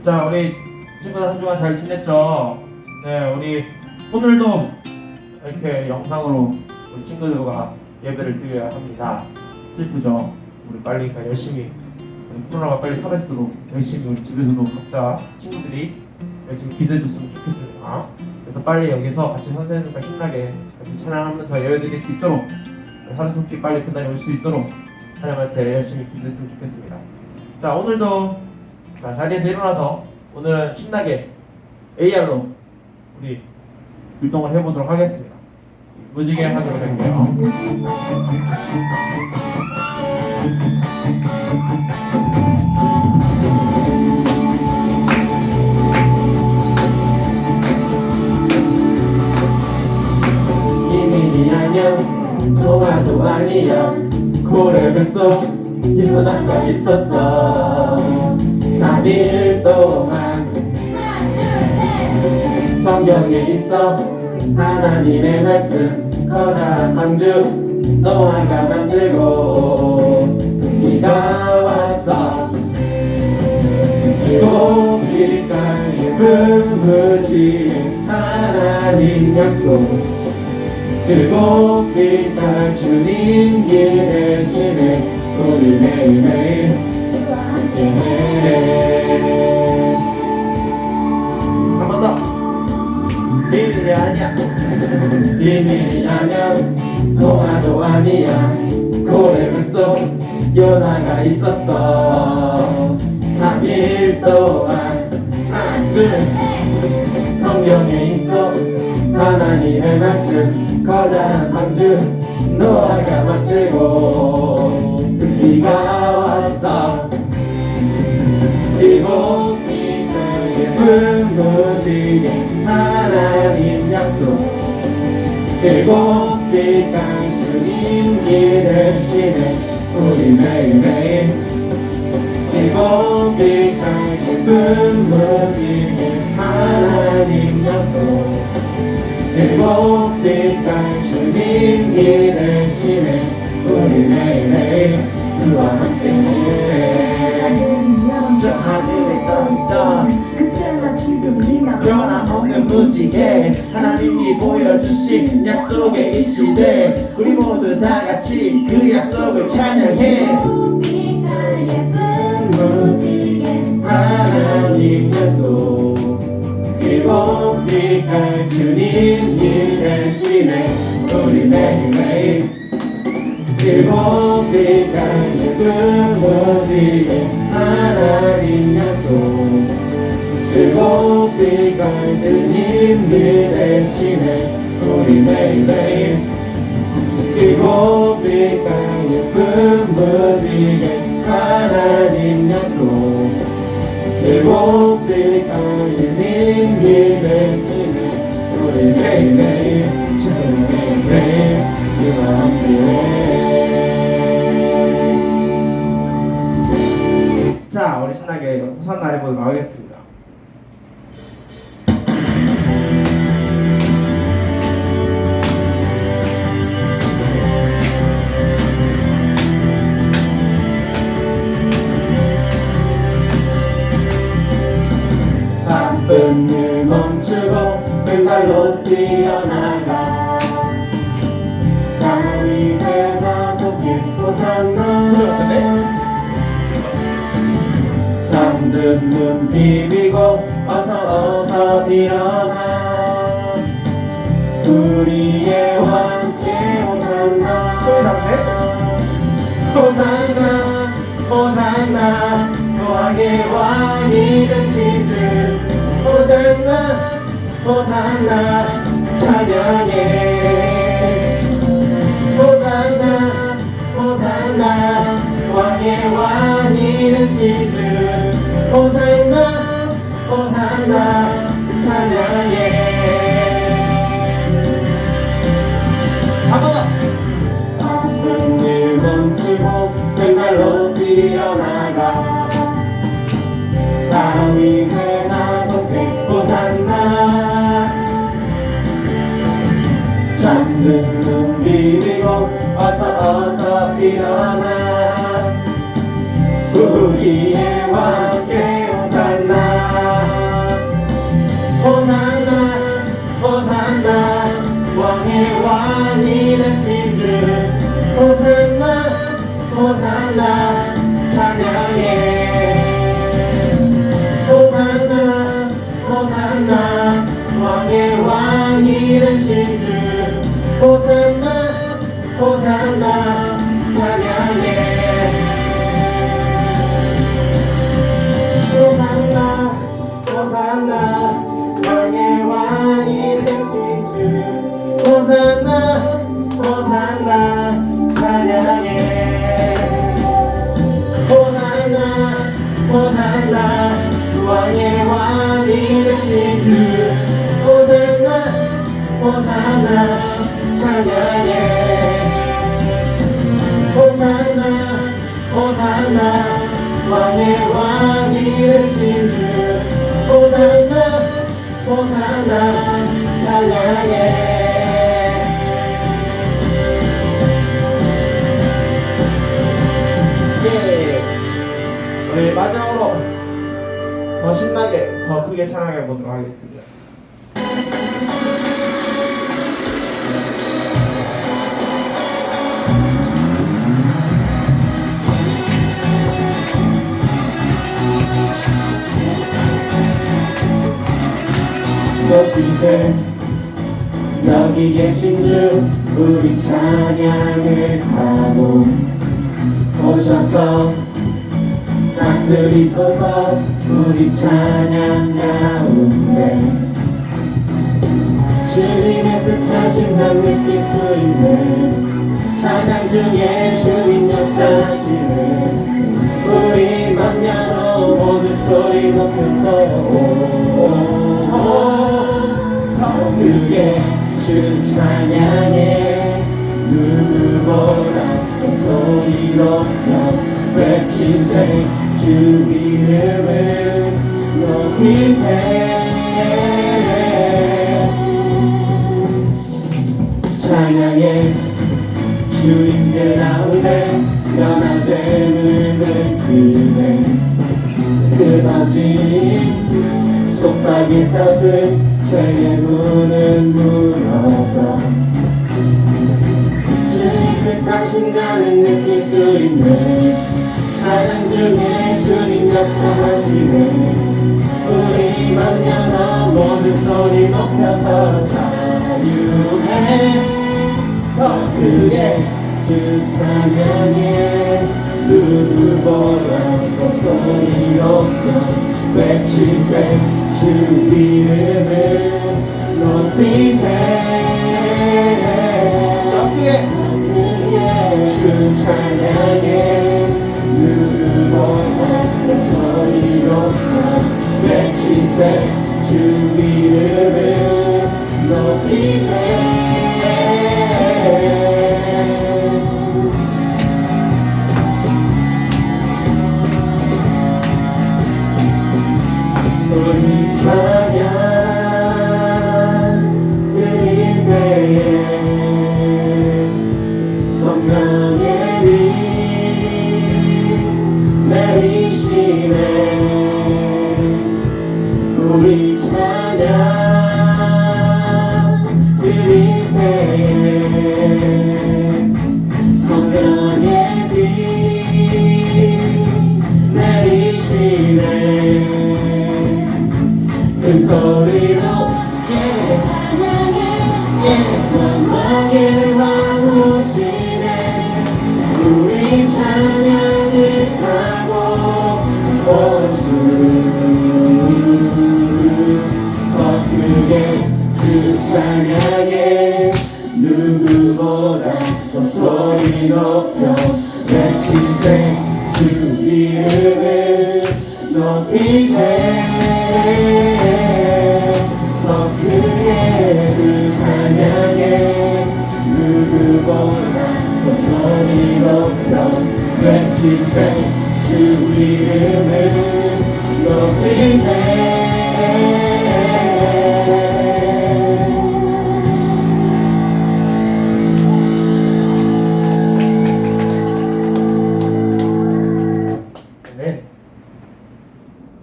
자, 우리 친구들 한 주간 잘 지냈죠? 네, 우리 오늘도 이렇게 영상으로 우리 친구들과 예배를 드려야 합니다. 슬프죠? 우리 빨리 열심히 우리 코로나가 빨리 사라지도록 열심히 우리 집에서도 각자 친구들이 열심히 기도해줬으면 좋겠습니다. 그래서 빨리 여기서 같이 선생님과 신나게 같이 찬양하면서 예배드릴 수 있도록 하루속히 빨리 그날이 올 수 있도록 하나님한테 열심히 기도했으면 좋겠습니다. 자, 오늘도 자, 자리에서 일어나서 오늘은 신나게 AR로 우리 율동을 해보도록 하겠습니다. 무지개 하도록 할게요. 비밀이 아니야 동화도 아니야 고래 뱃속 유나가 있었어 3일 동안 성경에 있어 하나님의 말씀 커다란 방주 노아가 만들고 비가 왔어 고기가 예쁜 무지 하나님 약속 일곱 빛깔 주님 기대심에 우리 매일매일 주와 함께해 한 번 더. 비밀이 아니야. 비밀이 아니야 동화도 아니야 고래 뱃속 요나가 있었어 3일 동안 성경에 있어 하나님의 말씀 커다란 방주 노아가 만들고 비가 왔어 일곱 빛깔 예쁜 무지개 하나님 약속 일곱 빛깔 주님 기대시네 우리 매일매일 일곱 빛깔 예쁜 무지개 하나님 약속 일곱 빛깔 주님 기대시네 우리 매일매일 주와 함께해 저 하늘에 떠있던 그때와 지금이나 변함없는 무지개 하나님이 보여주신 약속의 이 시대 우리 모두 다같이 그 약속을 찬양해 빛깔 예쁜 무지개 하나님 약속 일곱 빛깔 주님 기대시네 우리 매일매일 일곱 빛깔 예쁜 무지개 하나님 약속 일곱 빛깔 주님 기대시네 우리 매일매일 일곱 빛깔 예쁜 무지개 하나님 약속 일곱 빛깔 주님 기대시네 우리 매일매일 주님 매일매일 주와 함께해 자, 우리 신나게 호산나 해보도록 하겠습니다. 바쁜 일 멈추고 왼발로 뛰어나가 다윗의 자손길 호산나 잠든 눈 비비고 어서 일어나 우리의 왕께 호산나 호산나 호산나 왕의 왕이 되신 주 호산나 호산나 찬양해 호산나 호산나 왕의 왕이 되신 주 호산나 호산나 찬양해 바쁜 일 멈추고 왼발로 뛰어나가 다윗의 자손께 호산나 잠든 눈 비비고 어서 일어나 우리의 왕께 호산나 호산나 찬양해 호산나 호산나 왕의 왕이 되신 주 호산나 호산나 찬양해 우리 마지막으로 더 신나게 더 크게 찬양해 보도록 하겠습니다. 높이세 여기 계신 주 우리 찬양을 하고 오셔서 다스리소서 우리 찬양 가운데 주님의 뜻하신 날 느낄 수 있는 찬양 중에 주님 역사하시네 우리 맘 열어 모두 소리 높여서 더 크게 주 찬양해 누구보다 더 소리 높여 외치세 주 이름을 높이세 찬양해 주 임재 가운데 변화되는 그대 끊어진 속박인 사슬 죄의 문은 무너져 주님 뜻하신 나는 느낄 수 있네 찬양 중에 주님 역사하시네 우리 맘 열어 모두 소리 높여서 자유해 더 크게 주 찬양해 누구보다 더 소리 높여 외치세 주 이름을 높이세 주 찬양해 누구보다 더 소리 높여 외치세 주 이름을 높이세 우리 찬양 드릴 때에 성령의 빛 내리시네 우리 찬양 드릴 때에 성령의 빛 내리시네 큰 소리로 찬양해 영광의 왕 오시네 우리 찬양을 타고 오주 더 크게 주 찬양해 누구보다 더 소리 높여 외치세 주 이름을 높이세 더 크게 주 찬양해 누구보다 더 소리 높여 외치세 주 이름을 높이세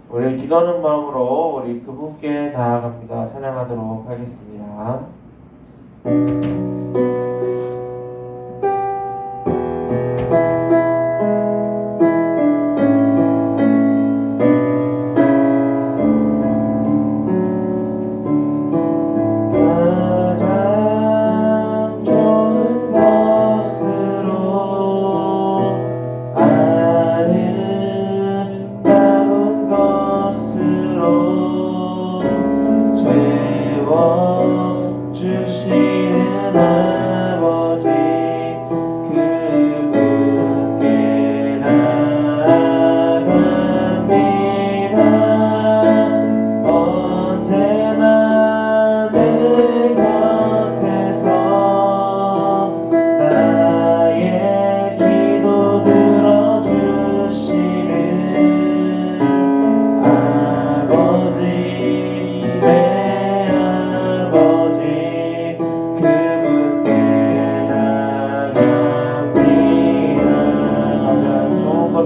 우리 기도하는 마음으로 우리 그분께 나아갑니다. 찬양하도록 하겠습니다. 주시는 아버지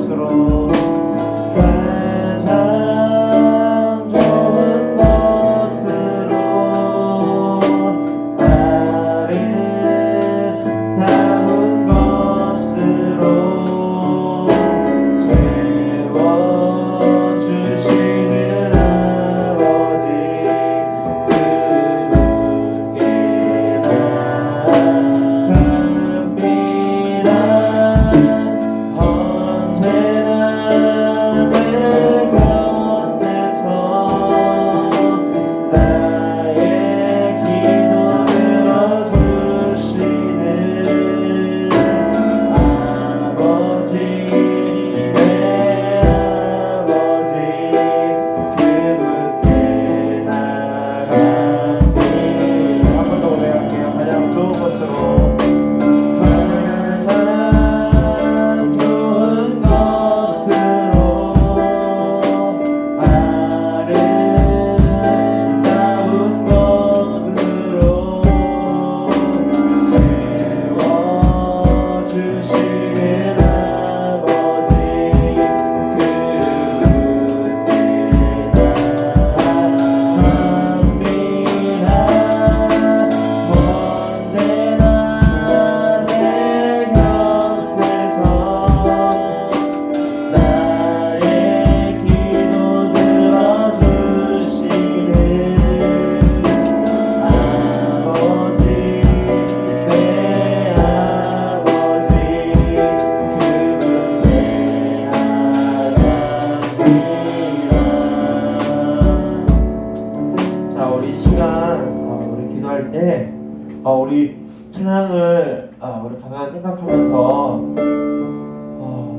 곳으로 가장 좋은 곳으로 아름다운 곳으로 채워주시는 아버지 그분께 나아갑니다. 언제나 내 곁에서 나의 기도 들어주시는 아버지 내 아버지 그분께 나아갑니다. 한 번 더 고백할게요. 가장 좋은 곳으로 가장 좋은 곳으로 아름다운 곳으로 채워주시는 아버지 그분께 나아갑니다. 언제나 내 곁에서 나의 기도 들어주시는 아버지 내 아버지 그분께 나아갑니다. 자, 우리 시간 우리 기도할 때 우리 찬양을 우리 가사를 생각하면서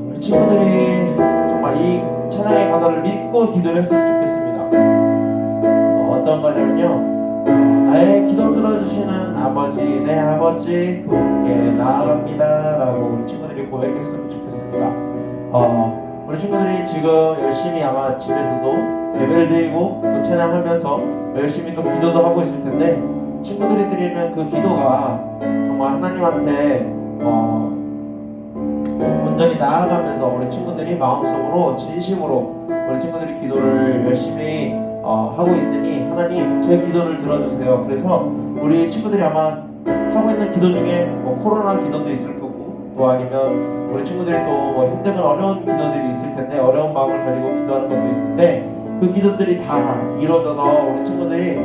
우리 친구들이 정말 이 찬양의 가사를 믿고 기도를 했으면 좋겠습니다. 어떤 거냐면요, 나의 기도 들어주시는 아버지 내 아버지 그분께 나아갑니다 라고 우리 친구들이 고백했으면 좋겠습니다. 우리 친구들이 지금 열심히 아마 집에서도 예배를 드리고 또 찬양하면서 열심히 또 기도도 하고 있을 텐데, 친구들이 드리는 그 기도가 정말 하나님한테 온전히 나아가면서 우리 친구들이 마음속으로 진심으로 우리 친구들이 기도를 열심히 하고 있으니 하나님 제 기도를 들어주세요. 그래서 우리 친구들이 아마 하고 있는 기도 중에 코로나 기도도 있을 거고, 또 아니면 우리 친구들이 또 힘든 어려운 기도들이 있을 텐데, 어려운 마음을 가지고 기도하는 것도 있는데, 그 기도들이 다 이루어져서 우리 친구들이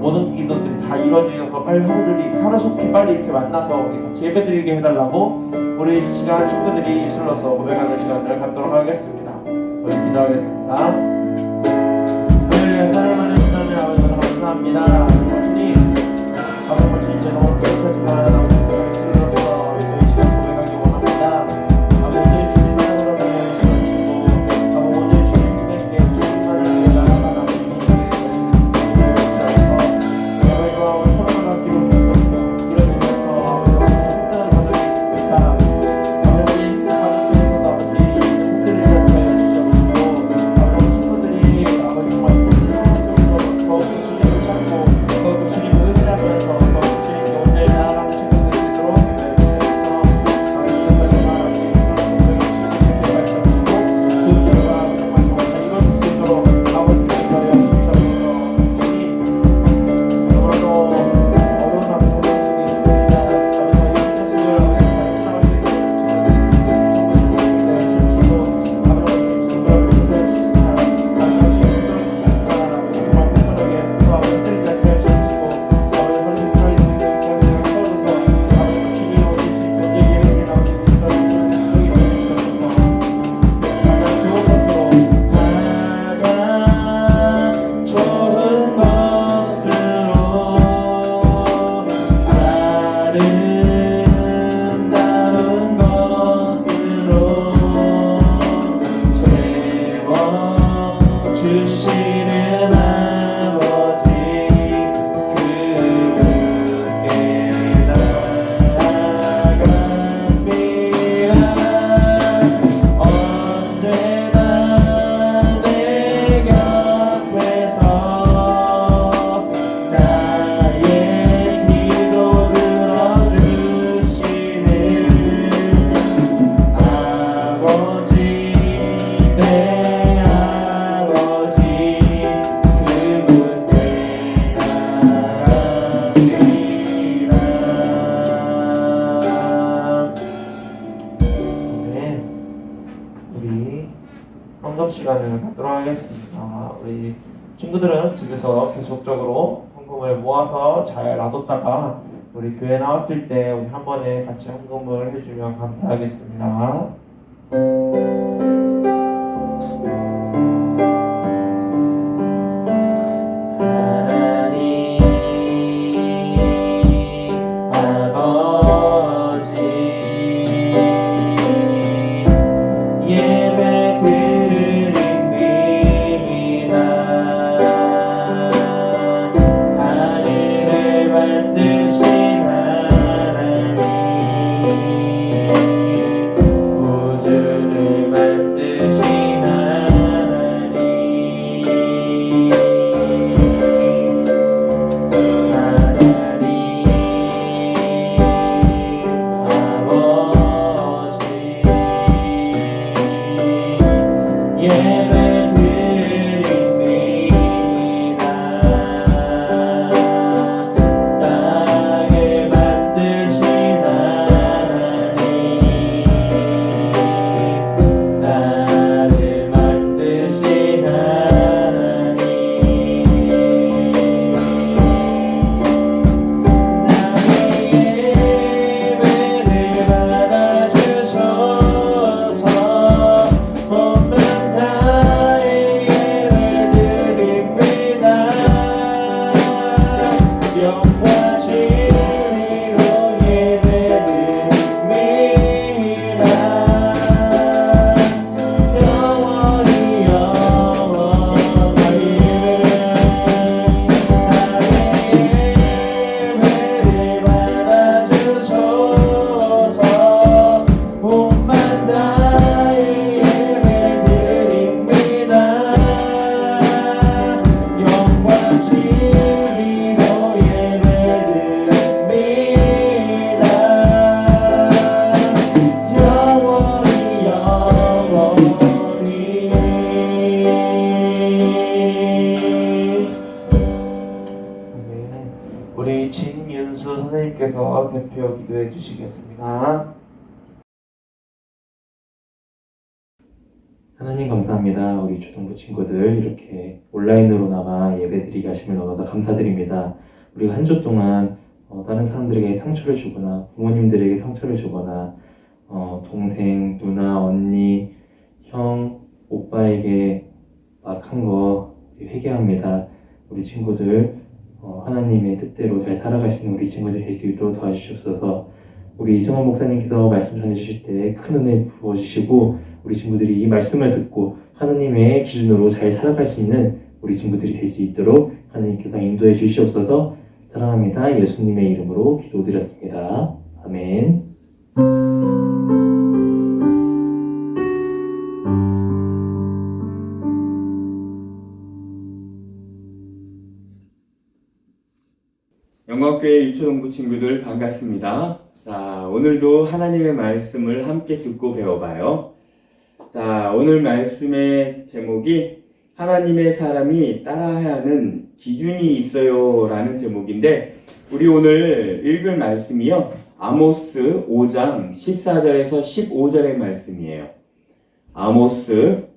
모든 기도들이 다 이루어져서 빨리 하루속히 빨리 이렇게 만나서 우리 같이 예배드리게 해달라고 우리 시간 친구들이 입술로서 고백하는 시간을 갖도록 하겠습니다. 우리 기도하겠습니다. 하늘에 사랑하는 하나님 아버지 감사합니다. 주님, 아버지 주님 제가 너무 깨끗하지만 아버지 입술로서 이 시간 고백하기 원합니다. 아버지 주님 사랑으로 말씀하시고 아버지 오늘 주님께 주님만을 위해 나아가는 더 우리 헌금 시간을 갖도록 하겠습니다. 우리 친구들은 집에서 계속적으로 헌금을 모아서 잘 놔뒀다가 우리 교회 나왔을 때 우리 한 번에 같이 헌금을 해주면 감사하겠습니다. 우리 진윤수 선생님께서 대표 기도해 주시겠습니다. 하나님 감사합니다. 우리 초등부 친구들 이렇게 온라인으로나마 예배드리게 하심을 너무나 감사드립니다. 우리가 한 주 동안 다른 사람들에게 상처를 주거나 부모님들에게 상처를 주거나 동생, 누나, 언니, 형, 오빠에게 막 한 거 회개합니다. 우리 친구들 하나님의 뜻대로 잘 살아갈 수 있는 우리 친구들 될 수 있도록 도와주시옵소서. 우리 이승원 목사님께서 말씀 전해주실 때 큰 은혜 부어주시고 우리 친구들이 이 말씀을 듣고 하나님의 기준으로 잘 살아갈 수 있는 우리 친구들이 될 수 있도록 하나님께서 인도해 주시옵소서. 사랑합니다. 예수님의 이름으로 기도드렸습니다. 아멘. 영광교회 유초동부 친구들 반갑습니다. 자, 오늘도 하나님의 말씀을 함께 듣고 배워봐요. 자, 오늘 말씀의 제목이 하나님의 사람이 따라야 하는 기준이 있어요 라는 제목인데, 우리 오늘 읽을 말씀이요, 아모스 5장 14절에서 15절의 말씀이에요. 아모스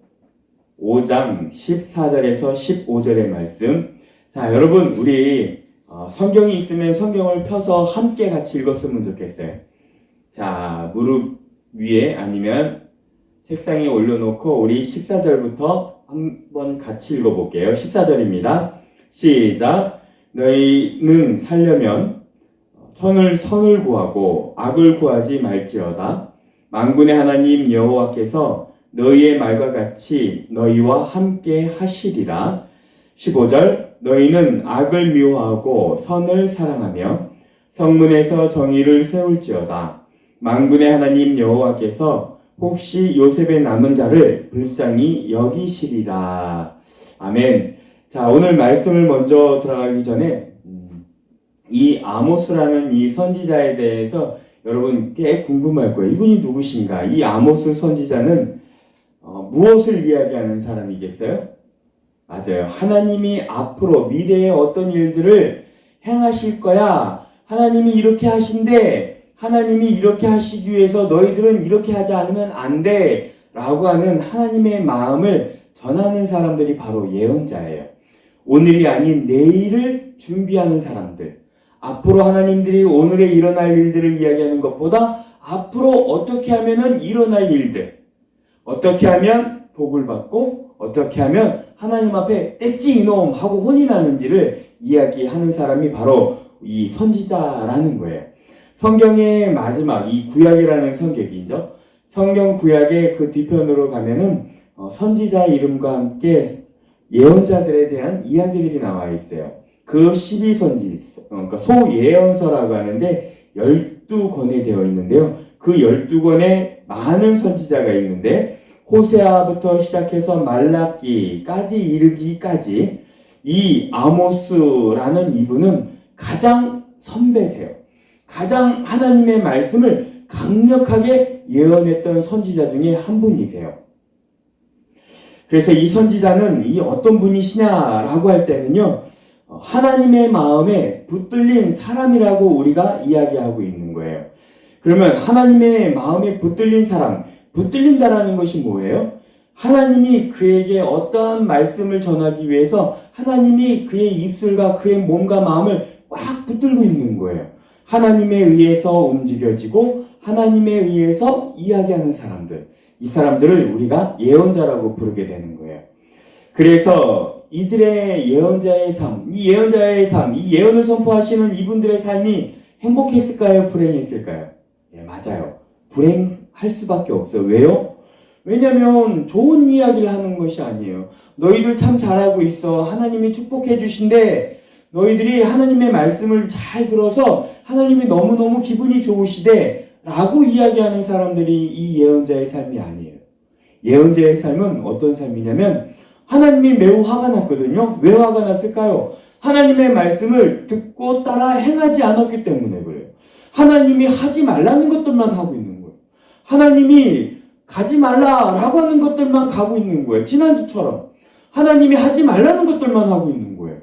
5장 14절에서 15절의 말씀. 자, 여러분 우리 성경이 있으면 성경을 펴서 함께 같이 읽었으면 좋겠어요. 자, 무릎 위에 아니면 책상에 올려놓고 우리 14절부터 한번 같이 읽어볼게요. 14절입니다. 시작. 너희는 살려면 선을 구하고 악을 구하지 말지어다. 만군의 하나님 여호와께서 너희의 말과 같이 너희와 함께 하시리라. 15절. 너희는 악을 미워하고 선을 사랑하며 성문에서 정의를 세울지어다. 만군의 하나님 여호와께서 혹시 요셉의 남은 자를 불쌍히 여기시리라. 아멘. 자, 오늘 말씀을 먼저 들어가기 전에 이 아모스라는 이 선지자에 대해서 여러분 꽤 궁금할 거예요. 이분이 누구신가? 이 아모스 선지자는 무엇을 이야기하는 사람이겠어요? 맞아요. 하나님이 앞으로 미래에 어떤 일들을 행하실 거야. 하나님이 이렇게 하신대. 하나님이 이렇게 하시기 위해서 너희들은 이렇게 하지 않으면 안 돼. 라고 하는 하나님의 마음을 전하는 사람들이 바로 예언자예요. 오늘이 아닌 내일을 준비하는 사람들. 앞으로 하나님들이 오늘에 일어날 일들을 이야기하는 것보다 앞으로 어떻게 하면은 일어날 일들, 어떻게 하면 복을 받고 어떻게 하면 하나님 앞에 떼찌 이놈 하고 혼이 나는지를 이야기하는 사람이 바로 이 선지자라는 거예요. 성경의 마지막 이 구약이라는 성경이죠. 성경 구약의 그 뒤편으로 가면은 선지자 이름과 함께 예언자들에 대한 이야기들이 나와 있어요. 그 12선지, 그러니까 소예언서라고 하는데 12권에 되어 있는데요. 그 12권에 많은 선지자가 있는데 호세아부터 시작해서 말라기까지 이르기까지 이 아모스라는 이분은 가장 선배세요. 가장 하나님의 말씀을 강력하게 예언했던 선지자 중에 한 분이세요. 그래서 이 선지자는 이 어떤 분이시냐라고 할 때는요, 하나님의 마음에 붙들린 사람이라고 우리가 이야기하고 있는 거예요. 그러면 하나님의 마음에 붙들린 사람, 붙들린다라는 것이 뭐예요? 하나님이 그에게 어떠한 말씀을 전하기 위해서 하나님이 그의 입술과 그의 몸과 마음을 꽉 붙들고 있는 거예요. 하나님에 의해서 움직여지고 하나님에 의해서 이야기하는 사람들, 이 사람들을 우리가 예언자라고 부르게 되는 거예요. 그래서 이들의 예언자의 삶, 이 예언자의 삶, 이 예언을 선포하시는 이분들의 삶이 행복했을까요? 불행했을까요? 예, 맞아요. 불행할 수밖에 없어요. 왜요? 왜냐면 좋은 이야기를 하는 것이 아니에요. 너희들 참 잘하고 있어. 하나님이 축복해 주신데 너희들이 하나님의 말씀을 잘 들어서 하나님이 너무너무 기분이 좋으시대 라고 이야기하는 사람들이 이 예언자의 삶이 아니에요. 예언자의 삶은 어떤 삶이냐면 하나님이 매우 화가 났거든요. 왜 화가 났을까요? 하나님의 말씀을 듣고 따라 행하지 않았기 때문에 그래요. 하나님이 하지 말라는 것들만 하고 있는 거예요. 하나님이 가지 말라라고 하는 것들만 가고 있는 거예요. 지난주처럼 하나님이 하지 말라는 것들만 하고 있는 거예요.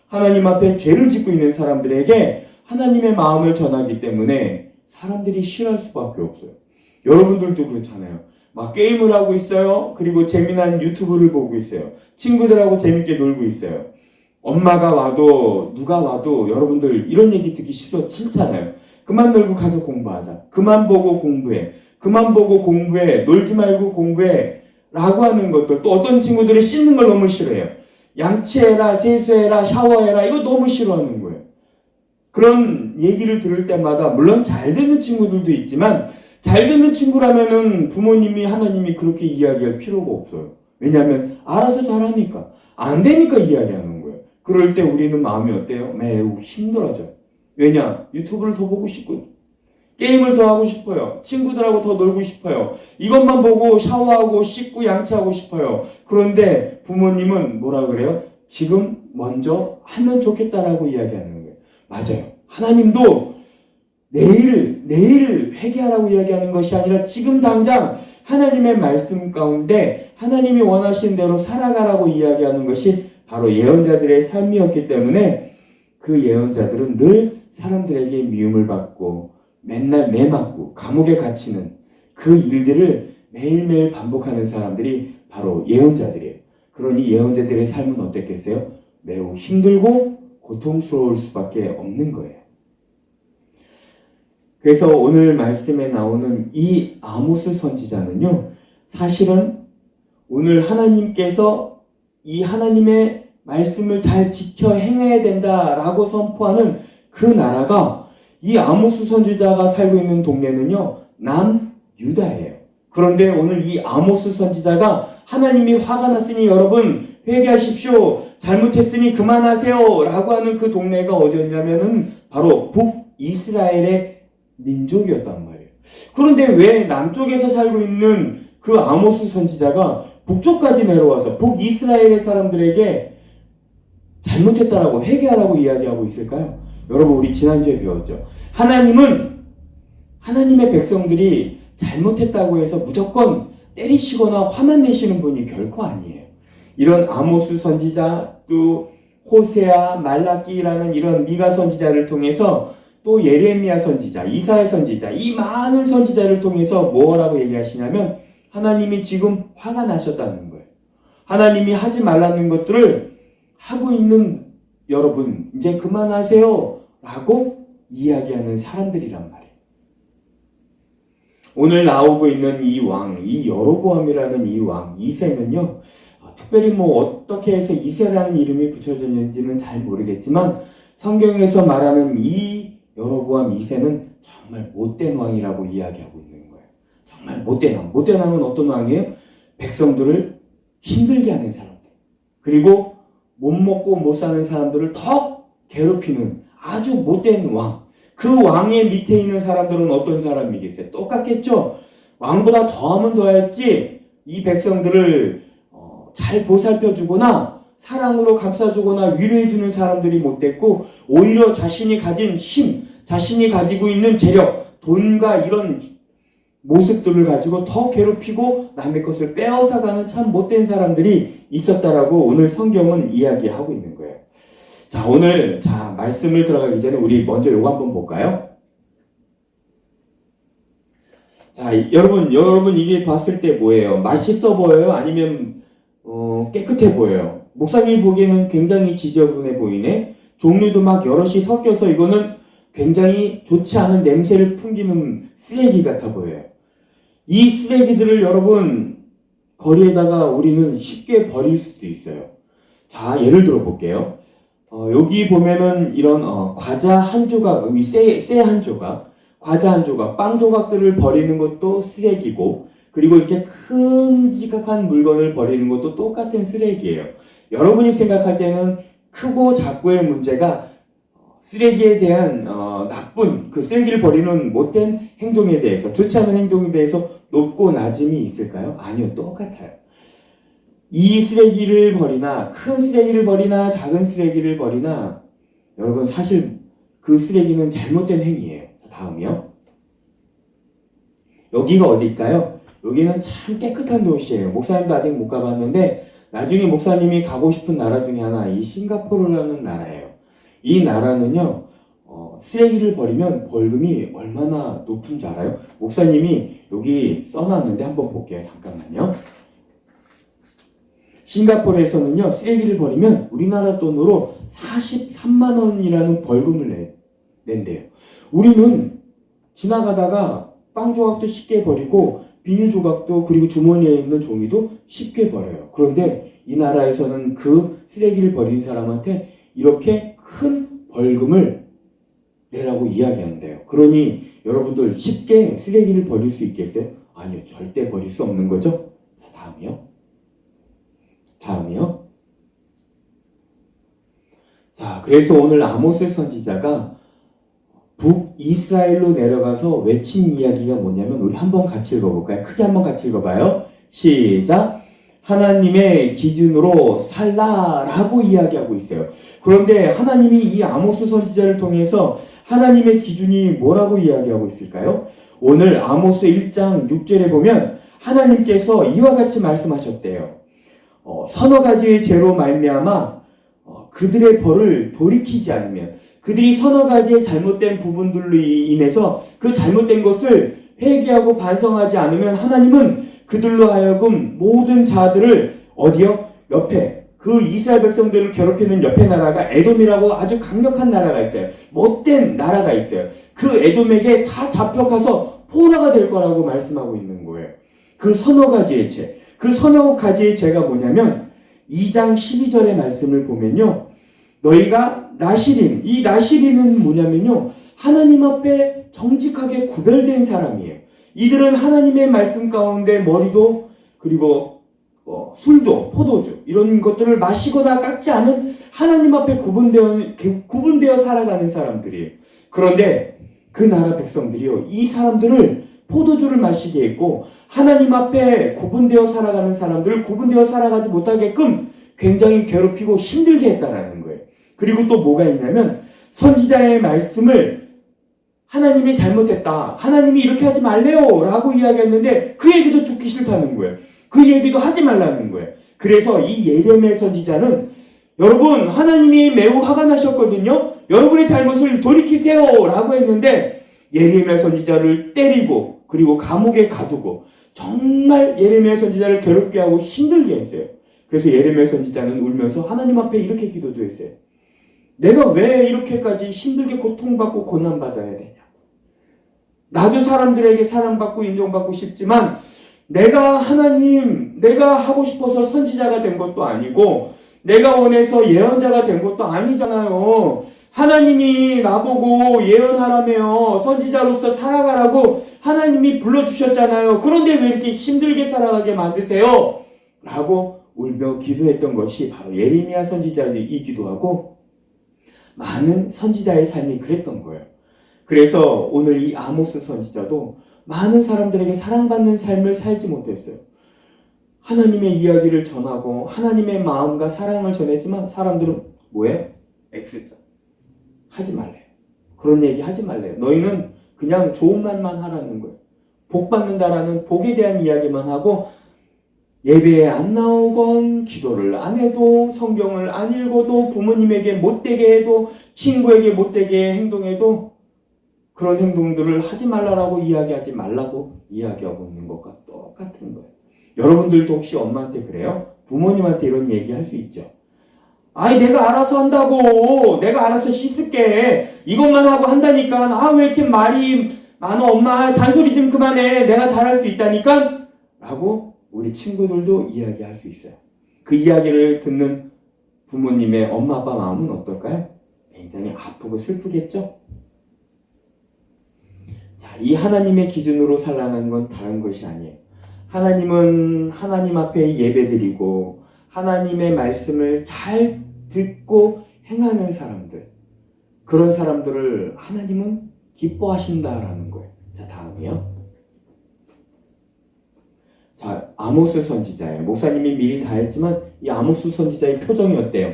하나님 앞에 죄를 짓고 있는 사람들에게 하나님의 마음을 전하기 때문에 사람들이 싫어할 수밖에 없어요. 여러분들도 그렇잖아요. 막 게임을 하고 있어요. 그리고 재미난 유튜브를 보고 있어요. 친구들하고 재밌게 놀고 있어요. 엄마가 와도 누가 와도 여러분들 이런 얘기 듣기 싫잖아요. 그만 놀고 가서 공부하자. 그만 보고 공부해. 그만 보고 공부해. 놀지 말고 공부해. 라고 하는 것들. 또 어떤 친구들은 씻는 걸 너무 싫어해요. 양치해라, 세수해라, 샤워해라. 이거 너무 싫어하는 거예요. 그런 얘기를 들을 때마다 물론 잘 듣는 친구들도 있지만 잘 듣는 친구라면은 부모님이 하나님이 그렇게 이야기할 필요가 없어요. 왜냐하면 알아서 잘하니까. 안 되니까 이야기하는 거예요. 그럴 때 우리는 마음이 어때요? 매우 힘들어져요. 왜냐? 유튜브를 더 보고 싶고 게임을 더 하고 싶어요. 친구들하고 더 놀고 싶어요. 이것만 보고 샤워하고 씻고 양치하고 싶어요. 그런데 부모님은 뭐라 그래요? 지금 먼저 하면 좋겠다라고 이야기하는 거예요. 맞아요. 하나님도 내일 회개하라고 이야기하는 것이 아니라 지금 당장 하나님의 말씀 가운데 하나님이 원하시는 대로 살아가라고 이야기하는 것이 바로 예언자들의 삶이었기 때문에 그 예언자들은 늘 사람들에게 미움을 받고 맨날 매맞고 감옥에 갇히는 그 일들을 매일매일 반복하는 사람들이 바로 예언자들이에요. 그러니 예언자들의 삶은 어땠겠어요? 매우 힘들고 고통스러울 수밖에 없는 거예요. 그래서 오늘 말씀에 나오는 이 아모스 선지자는요, 사실은 오늘 하나님께서 이 하나님의 말씀을 잘 지켜 행해야 된다라고 선포하는 그 나라가 이 아모스 선지자가 살고 있는 동네는요, 남유다예요. 그런데 오늘 이 아모스 선지자가 하나님이 화가 났으니 여러분 회개하십시오. 잘못했으니 그만하세요. 라고 하는 그 동네가 어디였냐면은 바로 북이스라엘의 민족이었단 말이에요. 그런데 왜 남쪽에서 살고 있는 그 아모스 선지자가 북쪽까지 내려와서 북이스라엘의 사람들에게 잘못했다라고 회개하라고 이야기하고 있을까요? 여러분 우리 지난주에 배웠죠. 하나님은 하나님의 백성들이 잘못했다고 해서 무조건 때리시거나 화만 내시는 분이 결코 아니에요. 이런 아모스 선지자 또 호세아 말라기라는 이런 미가 선지자를 통해서 또 예레미야 선지자, 이사야 선지자 이 많은 선지자를 통해서 뭐라고 얘기하시냐면 하나님이 지금 화가 나셨다는 거예요. 하나님이 하지 말라는 것들을 하고 있는 여러분, 이제 그만하세요 라고 이야기하는 사람들이란 말이에요. 오늘 나오고 있는 이 왕, 이 여로보암이라는 이 왕, 이새는요, 특별히 어떻게 해서 이새라는 이름이 붙여졌는지는 잘 모르겠지만 성경에서 말하는 이 여로보암 이새는 정말 못된 왕이라고 이야기하고 있는 거예요. 정말 못된 왕. 못된 왕은 어떤 왕이에요? 백성들을 힘들게 하는 사람들. 그리고 못 먹고 못 사는 사람들을 더 괴롭히는 아주 못된 왕. 그 왕의 밑에 있는 사람들은 어떤 사람이겠어요? 똑같겠죠? 왕보다 더하면 더했지 이 백성들을 잘 보살펴주거나 사랑으로 감싸주거나 위로해주는 사람들이 못됐고 오히려 자신이 가진 힘, 자신이 가지고 있는 재력, 돈과 이런 모습들을 가지고 더 괴롭히고 남의 것을 빼앗아가는 참 못된 사람들이 있었다라고 오늘 성경은 이야기하고 있는 거예요. 자, 오늘 말씀을 들어가기 전에 우리 먼저 요거 한번 볼까요? 자, 여러분 이게 봤을 때 뭐예요? 맛있어 보여요? 아니면 깨끗해 보여요? 목사님이 보기에는 굉장히 지저분해 보이네. 종류도 막 여럿이 섞여서 이거는 굉장히 좋지 않은 냄새를 풍기는 쓰레기 같아 보여요. 이 쓰레기들을 여러분 거리에다가 우리는 쉽게 버릴 수도 있어요. 자, 예를 들어 볼게요. 여기 보면은 이런 과자 한 조각, 여기 쇠 한 조각, 과자 한 조각, 빵 조각들을 버리는 것도 쓰레기고, 그리고 이렇게 큼지막한 물건을 버리는 것도 똑같은 쓰레기예요. 여러분이 생각할 때는 크고 작고의 문제가 쓰레기에 대한 나쁜 그 쓰레기를 버리는 못된 행동에 대해서, 좋지 않은 행동에 대해서 높고 낮음이 있을까요? 아니요, 똑같아요. 이 쓰레기를 버리나 큰 쓰레기를 버리나 작은 쓰레기를 버리나 여러분 사실 그 쓰레기는 잘못된 행위예요. 다음이요. 여기가 어디일까요? 여기는 참 깨끗한 도시예요. 목사님도 아직 못 가봤는데 나중에 목사님이 가고 싶은 나라 중에 하나 이 싱가포르라는 나라예요. 이 나라는요 쓰레기를 버리면 벌금이 얼마나 높은 줄 알아요? 목사님이 여기 써놨는데 한번 볼게요. 잠깐만요. 싱가포르에서는요 쓰레기를 버리면 우리나라 돈으로 43만 원이라는 벌금을 낸대요. 우리는 지나가다가 빵 조각도 쉽게 버리고 비닐 조각도 그리고 주머니에 있는 종이도 쉽게 버려요. 그런데 이 나라에서는 그 쓰레기를 버린 사람한테 이렇게 큰 벌금을 내라고 이야기한대요. 그러니 여러분들 쉽게 쓰레기를 버릴 수 있겠어요? 아니요, 절대 버릴 수 없는 거죠. 자, 다음이요. 자, 그래서 오늘 아모스 선지자가 북이스라엘로 내려가서 외친 이야기가 뭐냐면 우리 한번 같이 읽어볼까요? 크게 한번 같이 읽어봐요. 시작! 하나님의 기준으로 살라라고 이야기하고 있어요. 그런데 하나님이 이 아모스 선지자를 통해서 하나님의 기준이 뭐라고 이야기하고 있을까요? 오늘 아모스 1장 6절에 보면 하나님께서 이와 같이 말씀하셨대요. 서너 가지의 죄로 말미암아 그들의 벌을 돌이키지 않으면 그들이 서너 가지의 잘못된 부분들로 인해서 그 잘못된 것을 회개하고 반성하지 않으면 하나님은 그들로 하여금 모든 자들을 어디요? 옆에 그 이스라엘 백성들을 괴롭히는 옆에 나라가 에돔이라고 아주 강력한 나라가 있어요. 못된 나라가 있어요. 그 에돔에게 다 잡혀가서 포로가 될 거라고 말씀하고 있는 거예요. 그 서너 가지의 죄. 그 서너 가지의 죄가 뭐냐면 2장 12절의 말씀을 보면요. 너희가 나시린, 이 나시린은 뭐냐면요. 하나님 앞에 정직하게 구별된 사람이에요. 이들은 하나님의 말씀 가운데 머리도 그리고 술도 포도주 이런 것들을 마시거나 깎지 않은 하나님 앞에 구분되어 살아가는 사람들이에요. 그런데 그 나라 백성들이요. 이 사람들을 포도주를 마시게 했고 하나님 앞에 구분되어 살아가는 사람들을 구분되어 살아가지 못하게끔 굉장히 괴롭히고 힘들게 했다라는 거예요. 그리고 또 뭐가 있냐면 선지자의 말씀을 하나님이 잘못했다. 하나님이 이렇게 하지 말래요. 라고 이야기했는데 그 얘기도 듣기 싫다는 거예요. 그 얘기도 하지 말라는 거예요. 그래서 이 예레미야 선지자는 여러분 하나님이 매우 화가 나셨거든요. 여러분의 잘못을 돌이키세요. 라고 했는데 예레미야 선지자를 때리고 그리고 감옥에 가두고 정말 예레미야 선지자를 괴롭게 하고 힘들게 했어요. 그래서 예레미야 선지자는 울면서 하나님 앞에 이렇게 기도도 했어요. 내가 왜 이렇게까지 힘들게 고통받고 고난받아야 되냐고. 나도 사람들에게 사랑받고 인정받고 싶지만 내가 하고 싶어서 선지자가 된 것도 아니고 내가 원해서 예언자가 된 것도 아니잖아요. 하나님이 나보고 예언하라며 선지자로서 살아가라고 하나님이 불러주셨잖아요. 그런데 왜 이렇게 힘들게 살아가게 만드세요? 라고 울며 기도했던 것이 바로 예레미야 선지자이기도 하고 많은 선지자의 삶이 그랬던 거예요. 그래서 오늘 이 아모스 선지자도 많은 사람들에게 사랑받는 삶을 살지 못했어요. 하나님의 이야기를 전하고 하나님의 마음과 사랑을 전했지만 사람들은 뭐예요? X자. 하지 말래요. 그런 얘기 하지 말래요. 너희는 그냥 좋은 말만 하라는 거예요. 복 받는다라는 복에 대한 이야기만 하고 예배에 안 나오건 기도를 안 해도 성경을 안 읽어도 부모님에게 못되게 해도 친구에게 못되게 행동해도 그런 행동들을 하지 말라라고 이야기하지 말라고 이야기하고 있는 것과 똑같은 거예요. 여러분들도 혹시 엄마한테 그래요? 부모님한테 이런 얘기 할 수 있죠. 아이 내가 알아서 한다고 내가 알아서 씻을게 이것만 하고 한다니까 왜 이렇게 말이 많아 엄마 잔소리 좀 그만해 내가 잘할 수 있다니까 라고 우리 친구들도 이야기할 수 있어요. 그 이야기를 듣는 부모님의 엄마 아빠 마음은 어떨까요? 굉장히 아프고 슬프겠죠? 자, 이 하나님의 기준으로 살아가는 건 다른 것이 아니에요. 하나님은 하나님 앞에 예배드리고 하나님의 말씀을 잘 듣고 행하는 사람들, 그런 사람들을 하나님은 기뻐하신다라는 거예요. 자, 다음이요. 자, 아모스 선지자예요. 목사님이 미리 다 했지만 이 아모스 선지자의 표정이 어때요?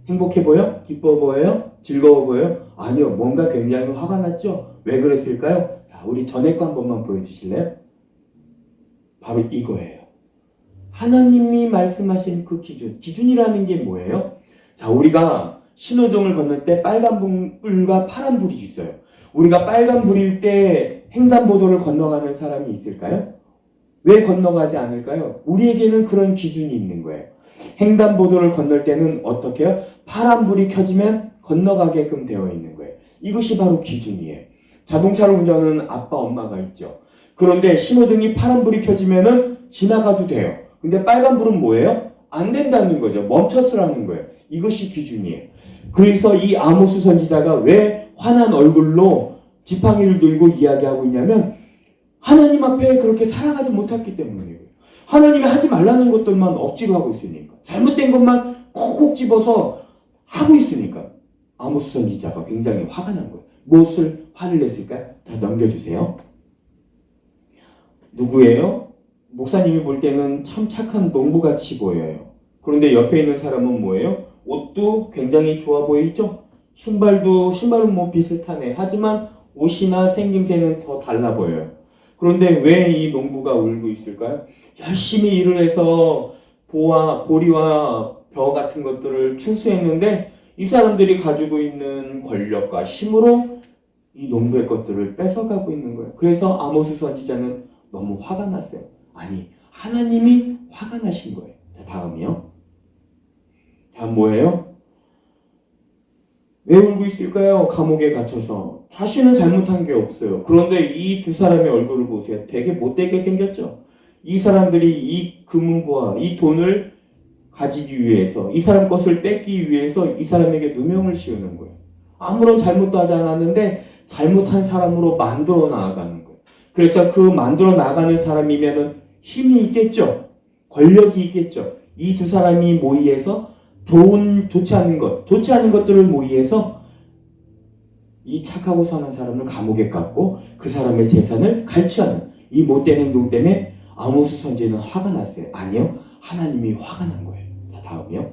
행복해 보여? 기뻐 보여요? 즐거워 보여요? 아니요. 뭔가 굉장히 화가 났죠? 왜 그랬을까요? 자, 우리 전에 거 한 번만 보여주실래요? 바로 이거예요. 하나님이 말씀하신 그 기준이라는 게 뭐예요? 자, 우리가 신호등을 건널 때 빨간 불과 파란 불이 있어요. 우리가 빨간 불일 때 횡단보도를 건너가는 사람이 있을까요? 왜 건너가지 않을까요? 우리에게는 그런 기준이 있는 거예요. 횡단보도를 건널 때는 어떻게 해요? 파란 불이 켜지면 건너가게끔 되어 있는 거예요. 이것이 바로 기준이에요. 자동차를 운전하는 아빠, 엄마가 있죠. 그런데 신호등이 파란 불이 켜지면은 지나가도 돼요. 근데 빨간 불은 뭐예요? 안 된다는 거죠. 멈췄으라는 거예요. 이것이 기준이에요. 그래서 이 아모스 선지자가 왜 환한 얼굴로 지팡이를 들고 이야기하고 있냐면 하나님 앞에 그렇게 살아가지 못했기 때문이에요. 하나님이 하지 말라는 것들만 억지로 하고 있으니까. 잘못된 것만 콕콕 집어서 하고 있으니까. 아모스 선지자가 굉장히 화가 난 거예요. 무엇을 화를 냈을까요? 다 넘겨주세요. 누구예요? 목사님이 볼 때는 참 착한 농부같이 보여요. 그런데 옆에 있는 사람은 뭐예요? 옷도 굉장히 좋아 보이죠? 신발은 뭐 비슷하네. 하지만 옷이나 생김새는 더 달라 보여요. 그런데 왜 이 농부가 울고 있을까요? 열심히 일을 해서 보리와 벼 같은 것들을 추수했는데 이 사람들이 가지고 있는 권력과 힘으로 이 농부의 것들을 뺏어가고 있는 거예요. 그래서 아모스 선지자는 너무 화가 났어요. 아니, 하나님이 화가 나신 거예요. 자, 다음이요. 다음 뭐예요? 왜 울고 있을까요? 감옥에 갇혀서. 자신은 잘못한 게 없어요. 그런데 이 두 사람의 얼굴을 보세요. 되게 못되게 생겼죠? 이 사람들이 이 금은보화, 이 돈을 가지기 위해서, 이 사람 것을 뺏기 위해서 이 사람에게 누명을 씌우는 거예요. 아무런 잘못도 하지 않았는데 잘못한 사람으로 만들어 나아가는 거예요. 그래서 그 만들어 나가는 사람이면은 힘이 있겠죠? 권력이 있겠죠? 이 두 사람이 모의해서 좋지 않은 것들을 모의해서 이 착하고 선한 사람을 감옥에 깎고 그 사람의 재산을 갈취하는 이 못된 행동 때문에 아모스 선지자는 화가 났어요. 아니요. 하나님이 화가 난 거예요. 자, 다음이요.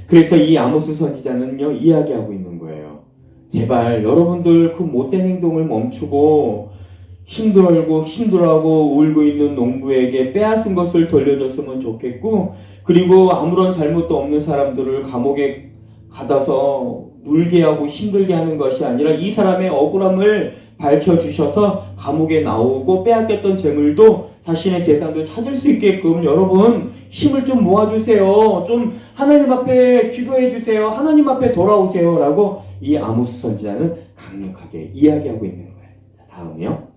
그래서 이 아모스 선지자는요, 이야기하고 있는 거예요. 제발 여러분들 그 못된 행동을 멈추고 힘들어하고 울고 있는 농부에게 빼앗은 것을 돌려줬으면 좋겠고, 그리고 아무런 잘못도 없는 사람들을 감옥에 가둬서 울게 하고 힘들게 하는 것이 아니라 이 사람의 억울함을 밝혀주셔서 감옥에 나오고 빼앗겼던 재물도 자신의 재산도 찾을 수 있게끔 여러분 힘을 좀 모아주세요. 좀 하나님 앞에 기도해주세요. 하나님 앞에 돌아오세요. 라고 이 아모스 선지자는 강력하게 이야기하고 있는 거예요. 자, 다음이요.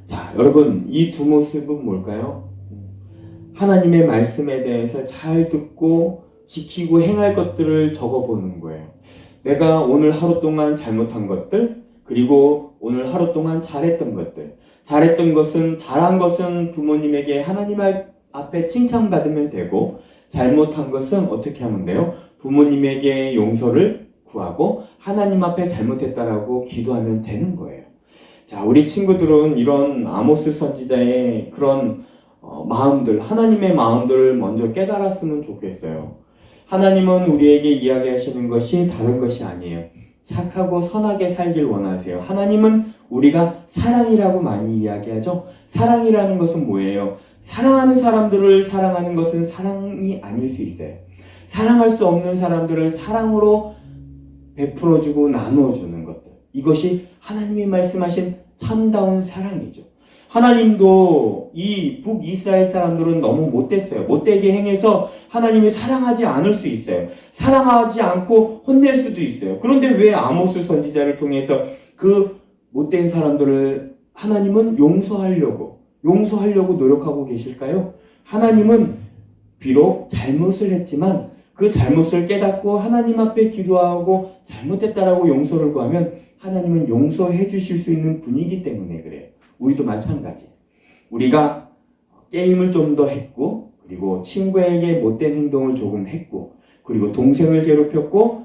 자, 여러분 이 두 모습은 뭘까요? 하나님의 말씀에 대해서 잘 듣고 지키고 행할 것들을 적어보는 거예요. 내가 오늘 하루 동안 잘못한 것들, 그리고 오늘 하루 동안 잘했던 것들. 잘했던 것은, 잘한 것은 부모님에게 하나님 앞에 칭찬받으면 되고, 잘못한 것은 어떻게 하면 돼요? 부모님에게 용서를 구하고 하나님 앞에 잘못했다라고 기도하면 되는 거예요. 자, 우리 친구들은 이런 아모스 선지자의 그런 마음들, 하나님의 마음들을 먼저 깨달았으면 좋겠어요. 하나님은 우리에게 이야기하시는 것이 다른 것이 아니에요. 착하고 선하게 살길 원하세요. 하나님은 우리가 사랑이라고 많이 이야기하죠. 사랑이라는 것은 뭐예요? 사랑하는 사람들을 사랑하는 것은 사랑이 아닐 수 있어요. 사랑할 수 없는 사람들을 사랑으로 베풀어주고 나누어주는 것들. 이것이 하나님이 말씀하신 참다운 사랑이죠. 하나님도 이 북이스라엘 사람들은 너무 못됐어요. 못되게 행해서 하나님이 사랑하지 않을 수 있어요. 사랑하지 않고 혼낼 수도 있어요. 그런데 왜 아모스 선지자를 통해서 그 못된 사람들을 하나님은 용서하려고 노력하고 계실까요? 하나님은 비록 잘못을 했지만 그 잘못을 깨닫고 하나님 앞에 기도하고 잘못했다라고 용서를 구하면 하나님은 용서해 주실 수 있는 분이기 때문에 그래요. 우리도 마찬가지. 우리가 게임을 좀 더 했고, 그리고 친구에게 못된 행동을 조금 했고, 그리고 동생을 괴롭혔고,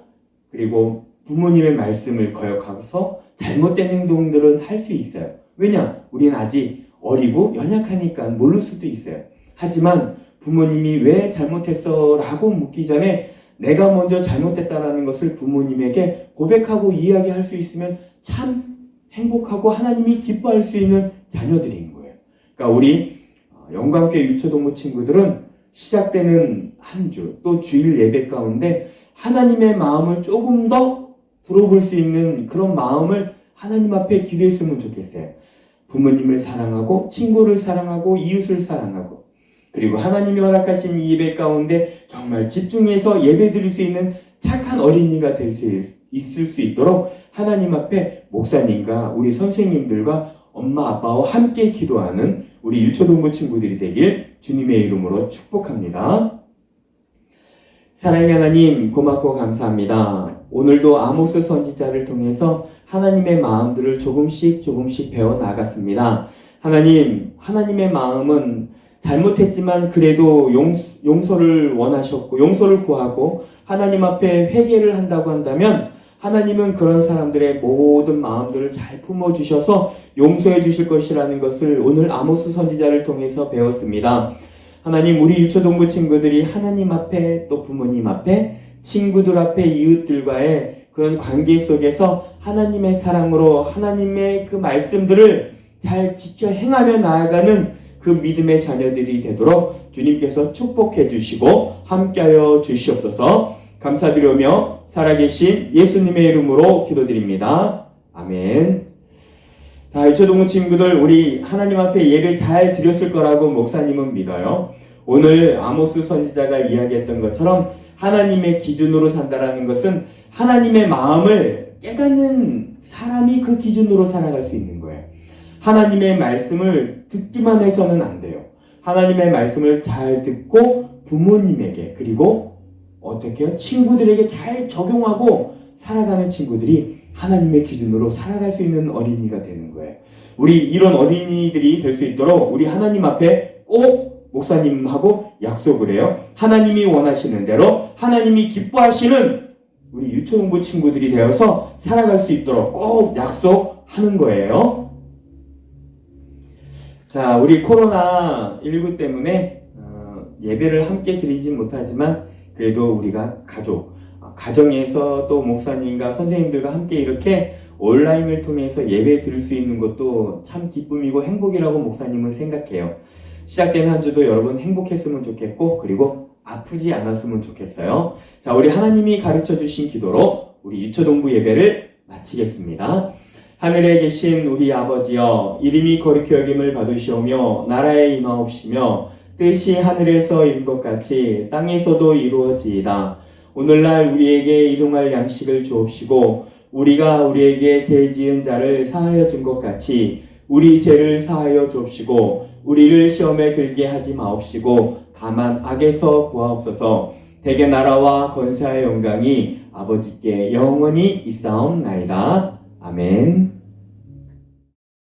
그리고 부모님의 말씀을 거역하고서 잘못된 행동들은 할 수 있어요. 왜냐? 우리는 아직 어리고 연약하니까 모를 수도 있어요. 하지만 부모님이 왜 잘못했어? 라고 묻기 전에 내가 먼저 잘못했다라는 것을 부모님에게 고백하고 이야기할 수 있으면 참 행복하고 하나님이 기뻐할 수 있는 자녀들인 거예요. 그러니까 우리 영광교회 유초동부 친구들은 시작되는 한 주, 또 주일 예배 가운데 하나님의 마음을 조금 더 들어볼 수 있는 그런 마음을 하나님 앞에 기도했으면 좋겠어요. 부모님을 사랑하고 친구를 사랑하고 이웃을 사랑하고 그리고 하나님이 허락하신 이 예배 가운데 정말 집중해서 예배 드릴 수 있는 착한 어린이가 될 수 있을 수 있도록 하나님 앞에 목사님과 우리 선생님들과 엄마 아빠와 함께 기도하는 우리 유초동부 친구들이 되길 주님의 이름으로 축복합니다. 사랑의 하나님 고맙고 감사합니다. 오늘도 아모스 선지자를 통해서 하나님의 마음들을 조금씩 배워 나갔습니다. 하나님, 하나님의 마음은 잘못했지만 그래도 용서를 원하셨고 용서를 구하고 하나님 앞에 회개를 한다고 한다면 하나님은 그런 사람들의 모든 마음들을 잘 품어주셔서 용서해 주실 것이라는 것을 오늘 아모스 선지자를 통해서 배웠습니다. 하나님, 우리 유초동부 친구들이 하나님 앞에 또 부모님 앞에 친구들 앞에 이웃들과의 그런 관계 속에서 하나님의 사랑으로 하나님의 그 말씀들을 잘 지켜 행하며 나아가는 그 믿음의 자녀들이 되도록 주님께서 축복해 주시고 함께하여 주시옵소서. 감사드리며 살아계신 예수님의 이름으로 기도드립니다. 아멘. 자, 유초동부 친구들, 우리 하나님 앞에 예배 잘 드렸을 거라고 목사님은 믿어요. 오늘 아모스 선지자가 이야기했던 것처럼 하나님의 기준으로 산다라는 것은 하나님의 마음을 깨닫는 사람이 그 기준으로 살아갈 수 있는 거예요. 하나님의 말씀을 듣기만 해서는 안 돼요. 하나님의 말씀을 잘 듣고 부모님에게 그리고 어떻게 해요? 친구들에게 잘 적용하고 살아가는 친구들이 하나님의 기준으로 살아갈 수 있는 어린이가 되는 거예요. 우리 이런 어린이들이 될 수 있도록 우리 하나님 앞에 꼭 목사님하고 약속을 해요. 하나님이 원하시는 대로 하나님이 기뻐하시는 우리 유초동부 친구들이 되어서 살아갈 수 있도록 꼭 약속하는 거예요. 자, 우리 코로나19 때문에 예배를 함께 드리진 못하지만 그래도 우리가 가정에서 또 목사님과 선생님들과 함께 이렇게 온라인을 통해서 예배 드릴 수 있는 것도 참 기쁨이고 행복이라고 목사님은 생각해요. 시작된 한 주도 여러분 행복했으면 좋겠고 그리고 아프지 않았으면 좋겠어요. 자, 우리 하나님이 가르쳐 주신 기도로 우리 유초동부 예배를 마치겠습니다. 하늘에 계신 우리 아버지여, 이름이 거룩히 여김을 받으시오며 나라에 임하옵시며 뜻이 하늘에서 이룬 것 같이 땅에서도 이루어지이다. 오늘날 우리에게 일용할 양식을 주옵시고 우리가 우리에게 죄 지은 자를 사하여 준 것 같이 우리 죄를 사하여 주옵시고 우리를 시험에 들게 하지 마옵시고 다만 악에서 구하옵소서. 대개 나라와 권세와 영광이 아버지께 영원히 있사옵나이다. 아멘.